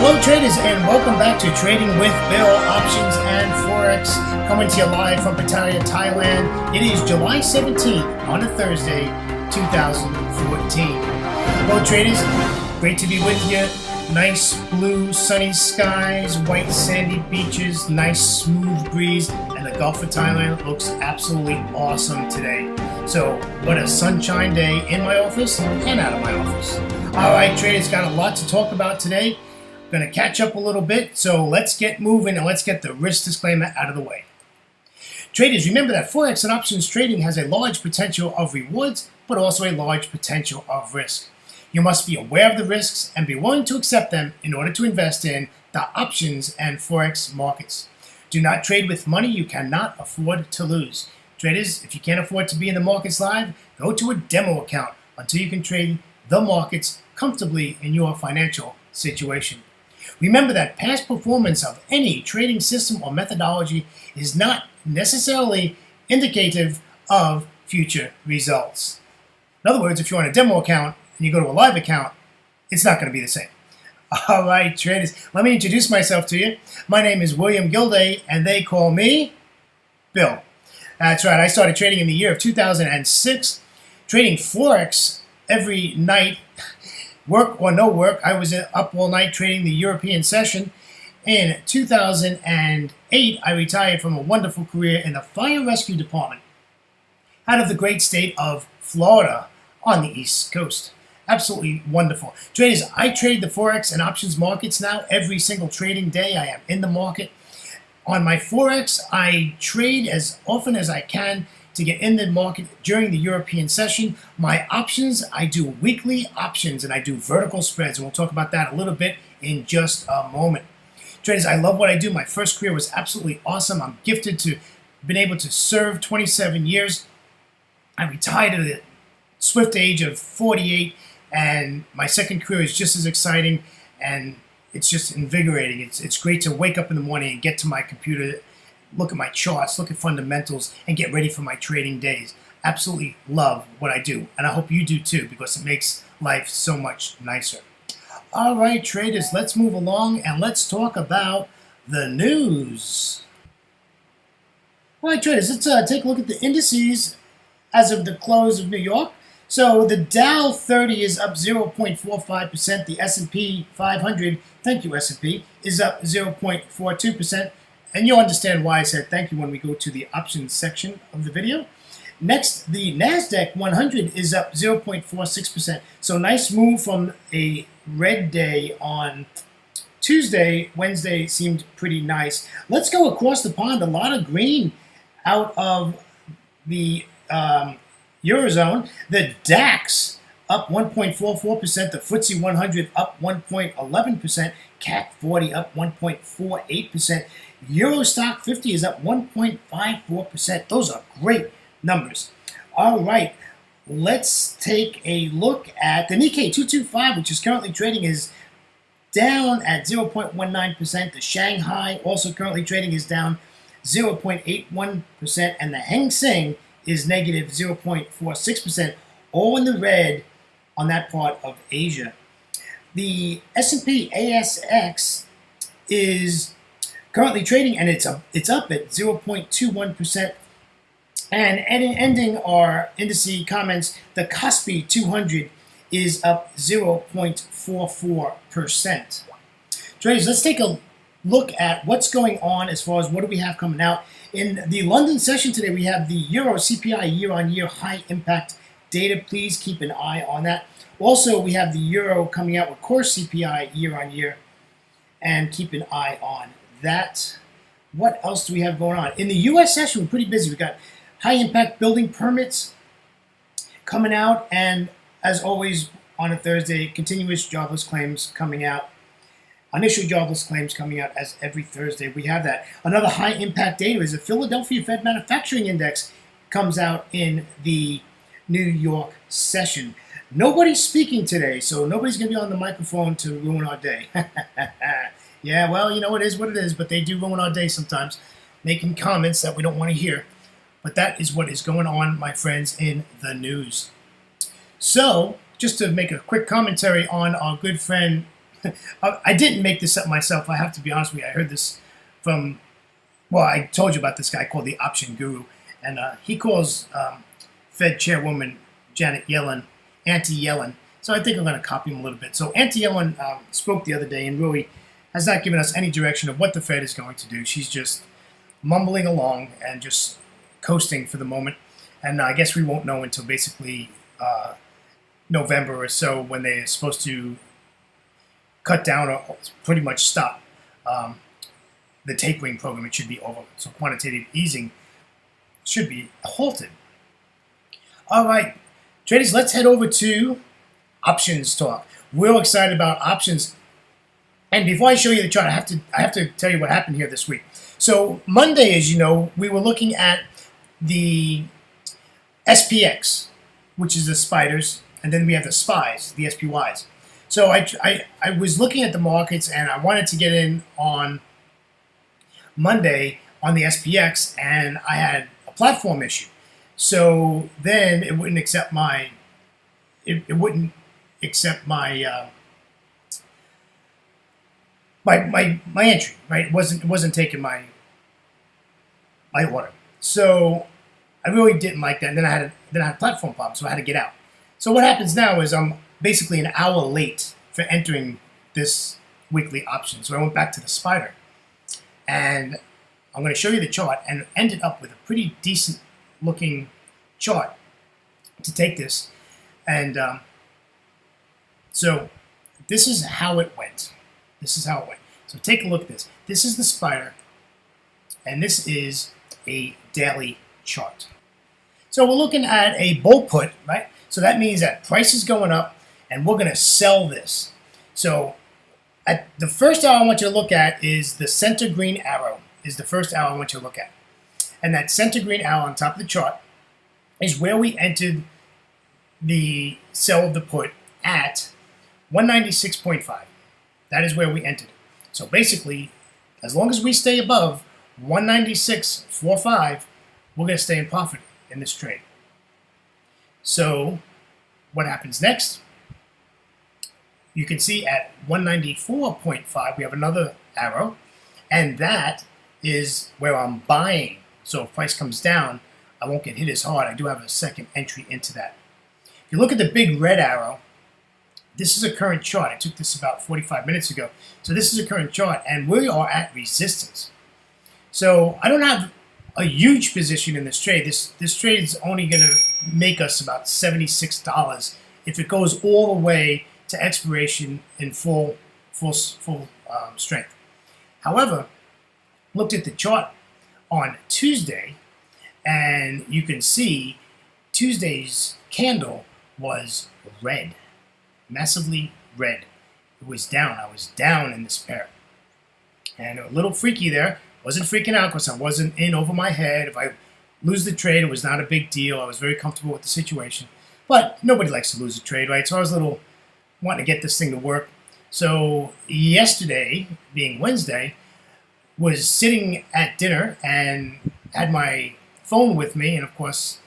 Hello traders and welcome back to Trading with Bill, Options and Forex, coming to you live from Pattaya, Thailand. It is July 17th on a Thursday, 2014. Hello traders, great to be with you. Nice blue sunny skies, white sandy beaches, nice smooth breeze, and the Gulf of Thailand looks absolutely awesome today. So what a sunshine day in my office and out of my office. All right traders, got a lot to talk about today. Going to catch up a little bit, so let's get moving and let's get the risk disclaimer out of the way. Traders, remember that Forex and options trading has a large potential of rewards, but also a large potential of risk. You must be aware of the risks and be willing to accept them in order to invest in the options and Forex markets. Do not trade with money you cannot afford to lose. Traders, if you can't afford to be in the markets live, go to a demo account until you can trade the markets comfortably in your financial situation. Remember that past performance of any trading system or methodology is not necessarily indicative of future results. In other words, if you're on a demo account and you go to a live account, it's not going to be the same. All right, traders, let me introduce myself to you. My name is William Gilday, and they call me Bill. That's right, I started trading in the year of 2006, trading Forex every night. Work or no work, I was up all night trading the European session. In 2008, I retired from a wonderful career in the fire rescue department out of the great state of Florida on the East Coast. Absolutely wonderful. Traders, I trade the Forex and options markets now every single trading day. I am in the market. On my Forex, I trade as often as I can to get in the market during the European session. My options, I do weekly options and I do vertical spreads, and we'll talk about that a little bit in just a moment. Traders, I love what I do. My first career was absolutely awesome. I'm gifted to been able to serve 27 years. I retired at the swift age of 48, and my second career is just as exciting, and it's just invigorating. It's great to wake up in the morning and get to my computer, look at my charts, look at fundamentals, and get ready for my trading days. Absolutely love what I do, and I hope you do too, because it makes life so much nicer. All right, traders, let's move along and let's talk about the news. All right, traders, let's take a look at the indices as of the close of New York. So the Dow 30 is up 0.45%. The S&P 500, thank you S&P, is up 0.42%. And you'll understand why I said thank you when we go to the options section of the video. Next, the NASDAQ 100 is up 0.46%. So nice move from a red day on Tuesday. Wednesday seemed pretty nice. Let's go across the pond. A lot of green out of the Eurozone. The DAX up 1.44%. The FTSE 100 up 1.11%. CAC 40 up 1.48%. Euro Stock 50 is up 1.54%. Those are great numbers. All right, let's take a look at the Nikkei 225, which is currently trading, is down at 0.19%. The Shanghai, also currently trading, is down 0.81%. And the Hang Seng is negative 0.46%, all in the red on that part of Asia. The S&P ASX is currently trading, and it's up at 0.21%. And ending our indice comments, the Kospi 200 is up 0.44%. Traders, let's take a look at what's going on as far as what do we have coming out. In the London session today, we have the Euro CPI year-on-year high impact data. Please keep an eye on that. Also, we have the Euro coming out with core CPI year-on-year, and keep an eye on that. What else do we have going on? In the U.S. session, we're pretty busy. We've got high-impact building permits coming out, and as always on a Thursday, continuous jobless claims coming out. Initial jobless claims coming out as every Thursday. We have that. Another high-impact data is the Philadelphia Fed Manufacturing Index comes out in the New York session. Nobody's speaking today, so nobody's going to be on the microphone to ruin our day. Yeah, well, you know, it is what it is, but they do ruin our day sometimes, making comments that we don't want to hear. But that is what is going on, my friends, in the news. So, just to make a quick commentary on our good friend I didn't make this up myself. I have to be honest with you. I heard this from, well, I told you about this guy called the Option Guru, and he calls Fed Chairwoman Janet Yellen Auntie Yellen. So I think I'm going to copy him a little bit. So Auntie Yellen spoke the other day and really has not given us any direction of what the Fed is going to do. She's just mumbling along and just coasting for the moment. And I guess we won't know until basically November or so, when they're supposed to cut down or pretty much stop the tapering program. It should be over. So quantitative easing should be halted. All right, traders, let's head over to options talk. We're excited about options. And before I show you the chart, I have to tell you what happened here this week. So Monday, as you know, we were looking at the SPX, which is the spiders, and then we have the SPYs, the SPYs. So I was looking at the markets, and I wanted to get in on Monday on the SPX, and I had a platform issue. So then it wouldn't accept my my entry, right? It wasn't taking my order. So I really didn't like that. And then I had a platform problem, so I had to get out. So what happens now is I'm basically an hour late for entering this weekly option. So I went back to the spider, and I'm going to show you the chart, and ended up with a pretty decent looking chart to take this. And so this is how it went. So take a look at this. This is the spider, and this is a daily chart. So we're looking at a bull put, right? So that means that price is going up, and we're going to sell this. So at the first arrow I want you to look at is the center green arrow. Is the first arrow I want you to look at. And that center green arrow on top of the chart is where we entered the sell of the put at 196.5. That is where we entered it. So basically, as long as we stay above 196.45, we're going to stay in profit in this trade. So what happens next? You can see at 194.5, we have another arrow, and that is where I'm buying. So if price comes down, I won't get hit as hard. I do have a second entry into that. If you look at the big red arrow, this is a current chart. I took this about 45 minutes ago. So this is a current chart, and we are at resistance. So I don't have a huge position in this trade. This trade is only going to make us about $76 if it goes all the way to expiration in full strength. However, looked at the chart on Tuesday, and you can see Tuesday's candle was red, massively red. It was down. I was down in this pair, and a little freaky there. Wasn't freaking out because I wasn't in over my head. If I lose the trade, it was not a big deal. I was very comfortable with the situation, but nobody likes to lose a trade, right? So I was a little wanting to get this thing to work. So yesterday, being Wednesday, was sitting at dinner and had my phone with me, and of course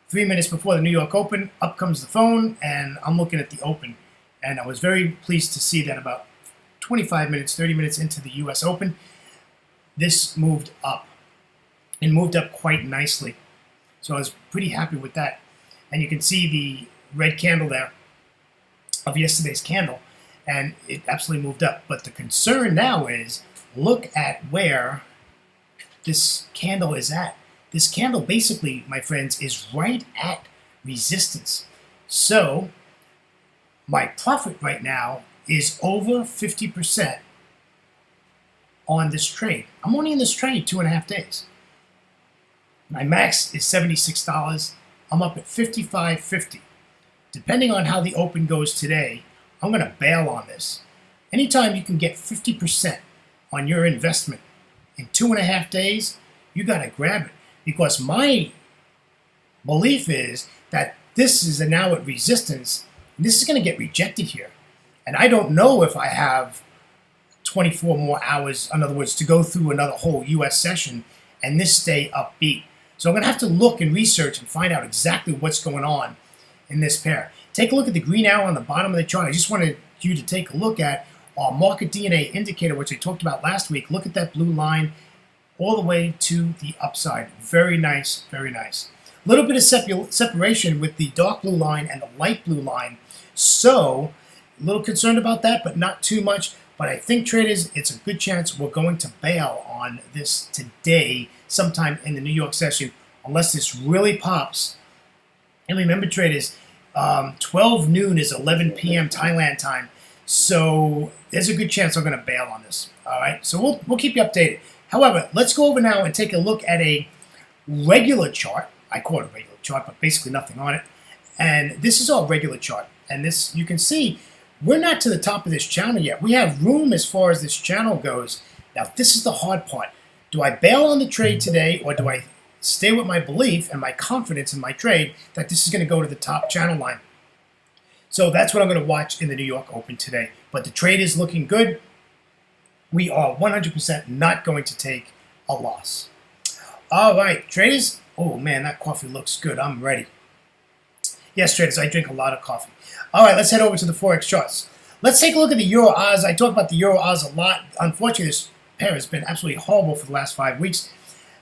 3 minutes before the New York Open, up comes the phone, and I'm looking at the Open, and I was very pleased to see that about 25 minutes, 30 minutes into the US Open, this moved up, and moved up quite nicely. So I was pretty happy with that. And you can see the red candle there of yesterday's candle, and it absolutely moved up. But the concern now is, look at where this candle is at. This candle basically, my friends, is right at resistance. So my profit right now is over 50% on this trade. I'm only in this trade 2.5 days. My max is $76. I'm up at $55.50. Depending on how the Open goes today, I'm going to bail on this. Anytime you can get 50% on your investment in 2.5 days, you got to grab it. Because my belief is that this is now at resistance. And this is going to get rejected here. And I don't know if I have 24 more hours, in other words, to go through another whole U.S. session and this stay upbeat. So I'm going to have to look and research and find out exactly what's going on in this pair. Take a look at the green arrow on the bottom of the chart. I just wanted you to take a look at our market DNA indicator, which I talked about last week. Look at that blue line all the way to the upside. Very nice, very nice. A little bit of separation with the dark blue line and the light blue line. So, a little concerned about that, but not too much. But I think, traders, it's a good chance we're going to bail on this today, sometime in the New York session, unless this really pops. And remember, traders, 12 noon is 11 p.m. Thailand time. So there's a good chance I'm going to bail on this. All right, so we'll keep you updated. However, let's go over now and take a look at a regular chart. I call it a regular chart, but basically nothing on it. And this is our regular chart. And this, you can see, we're not to the top of this channel yet. We have room as far as this channel goes. Now, this is the hard part. Do I bail on the trade today, or do I stay with my belief and my confidence in my trade that this is going to go to the top channel line? So that's what I'm going to watch in the New York Open today. But the trade is looking good. We are 100% not going to take a loss. All right, traders. Oh, man, that coffee looks good. I'm ready. Yes, traders, I drink a lot of coffee. All right, let's head over to the Forex charts. Let's take a look at the Euro Oz. I talk about the Euro Oz a lot. Unfortunately, this pair has been absolutely horrible for the last 5 weeks.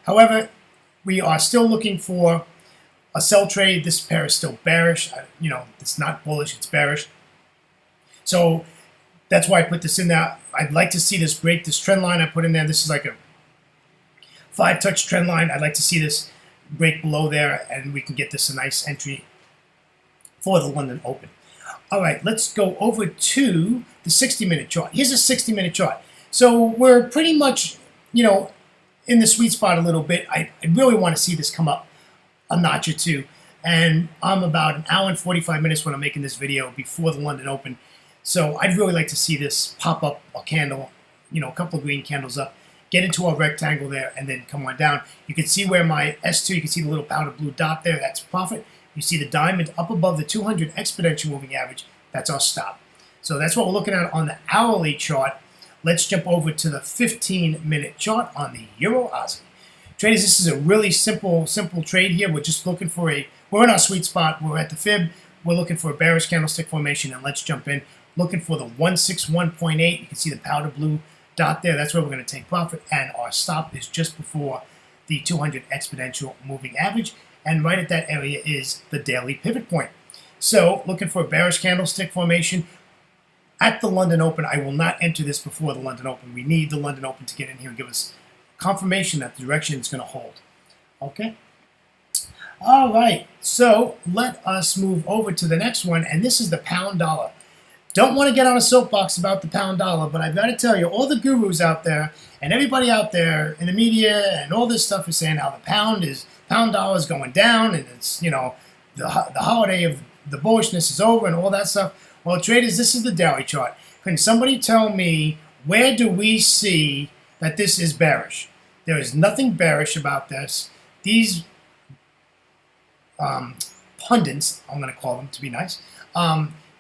However, we are still looking for a sell trade. This pair is still bearish. It's not bullish, it's bearish. So that's why I put this in there. I'd like to see this break this trend line I put in there. This is like a 5-touch trend line. I'd like to see this break below there, and we can get this a nice entry for the London Open. All right, let's go over to the 60-minute chart. Here's a 60-minute chart. So we're pretty much, in the sweet spot a little bit. I really want to see this come up a notch or two. And I'm about an hour and 45 minutes when I'm making this video before the London Open. So I'd really like to see this pop up a candle, a couple of green candles up, get into our rectangle there, and then come on down. You can see where my S2, you can see the little powder blue dot there, that's profit. You see the diamond up above the 200 exponential moving average, that's our stop. So that's what we're looking at on the hourly chart. Let's jump over to the 15-minute chart on the Euro Aussie. Traders, this is a really simple trade here. We're just looking for we're in our sweet spot. We're at the fib. We're looking for a bearish candlestick formation, and let's jump in. Looking for the 161.8. You can see the powder blue dot there. That's where we're going to take profit, and our stop is just before the 200 exponential moving average, and right at that area is the daily pivot point. So looking for a bearish candlestick formation at the London Open. I will not enter this before the London Open. We need the London Open to get in here and give us confirmation that the direction is going to hold. Okay? All right, so let us move over to the next one, and this is the pound dollar. Don't want to get on a soapbox about the pound dollar, but I've got to tell you, all the gurus out there and everybody out there in the media and all this stuff is saying how the pound dollar is going down, and it's, the holiday of the bullishness is over and all that stuff. Well, traders, this is the daily chart. Can somebody tell me, where do we see that this is bearish? There is nothing bearish about this. These pundits, I'm going to call them to be nice,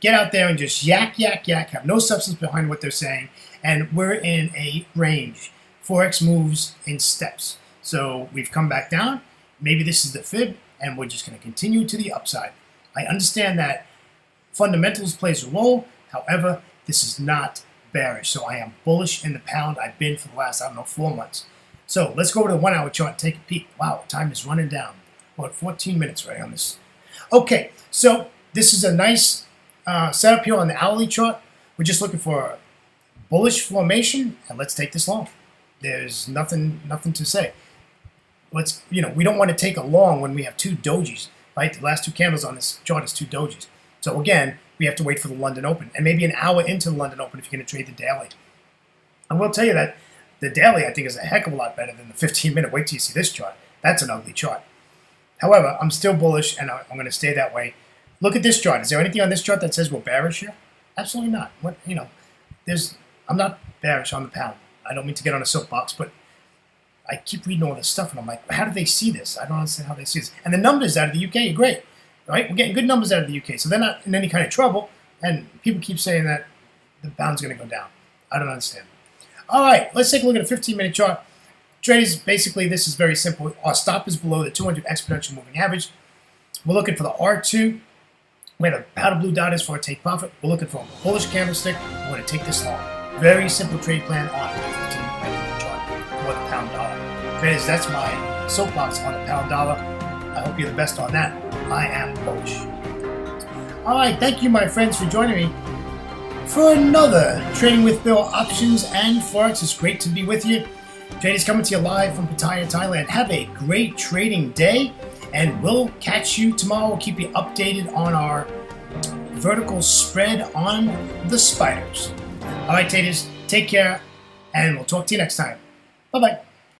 get out there and just yak, have no substance behind what they're saying, and we're in a range. Forex moves in steps. So we've come back down. Maybe this is the fib, and we're just going to continue to the upside. I understand that fundamentals plays a role. However, this is not bearish. So I am bullish in the pound. I've been for the last, 4 months. So let's go to the 1 hour chart and take a peek. Wow, time is running down. We're at 14 minutes right on this. Okay, so this is a nice setup here on the hourly chart. We're just looking for a bullish formation, and let's take this long. There's nothing to say. We don't want to take a long when we have 2 dojis, right? The last 2 candles on this chart is 2 dojis. So again, we have to wait for the London Open, and maybe an hour into the London Open if you're going to trade the daily. I will tell you that the daily, I think, is a heck of a lot better than the 15-minute. Wait till you see this chart. That's an ugly chart. However, I'm still bullish, and I'm going to stay that way. Look at this chart. Is there anything on this chart that says we're bearish here? Absolutely not. I'm not bearish on the pound. I don't mean to get on a soapbox, but I keep reading all this stuff, and I'm like, how do they see this? I don't understand how they see this. And the numbers out of the UK are great, right? We're getting good numbers out of the UK, so they're not in any kind of trouble, and people keep saying that the pound's going to go down. I don't understand. All right, let's take a look at a 15-minute chart. Traders, basically, this is very simple. Our stop is below the 200 exponential moving average. We're looking for the R2, where the powder blue dot is for a take profit. We're looking for a bullish candlestick. We're going to take this long. Very simple trade plan on the 15-minute chart for the pound dollar. Traders, that's my soapbox on the pound dollar. I hope you're the best on that. I am bullish. All right, thank you, my friends, for joining me for another Trading with Bill Options and Forex. It's great to be with you. Traders, coming to you live from Pattaya, Thailand. Have a great trading day, and we'll catch you tomorrow. We'll keep you updated on our vertical spread on the spiders. All right, traders, take care, and we'll talk to you next time. Bye-bye.